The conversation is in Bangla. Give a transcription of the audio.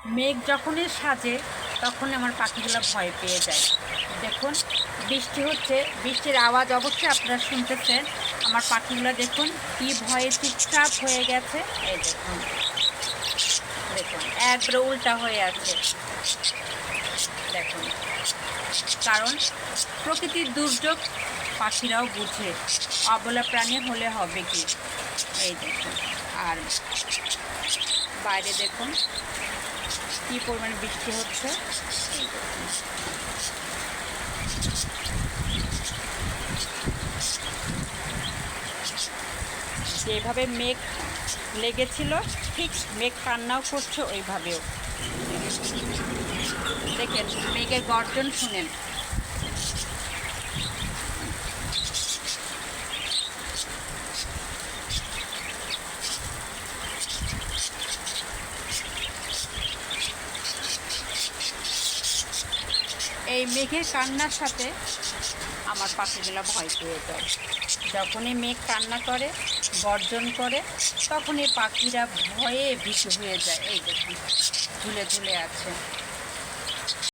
মেঘ যখনই সাজে তখন আমার পাখিগুলো ভয় পেয়ে যায়। দেখুন বৃষ্টি হচ্ছে, বৃষ্টির আওয়াজ অবশ্যই আপনারা শুনতেছেন। আমার পাখিগুলো দেখুন কি ভয়ে চুপচাপ হয়ে গেছে। এই দেখুন, দেখুন একবারে উল্টা হয়ে আছে। দেখুন, কারণ প্রকৃতির দুর্যোগ পাখিরাও বুঝে, অবলা প্রাণী হলে হবে কি। এই দেখুন, আর বাইরে দেখুন কি পরিমাণে বৃষ্টি হচ্ছে। যেভাবে মেঘ লেগেছিল ঠিক মেঘ কান্নাও করছে ওইভাবেও। দেখেন মেঘের গর্জন শুনেন। এই মেঘের কান্নার সাথে আমার পাখিগুলো ভয় পেয়ে যায়। যখনই মেঘ কান্না করে, গর্জন করে, তখন এই পাখিরা ভয়ে ভীতু হয়ে যায়। এই দেখুন ঝুলে ঝুলে আছে।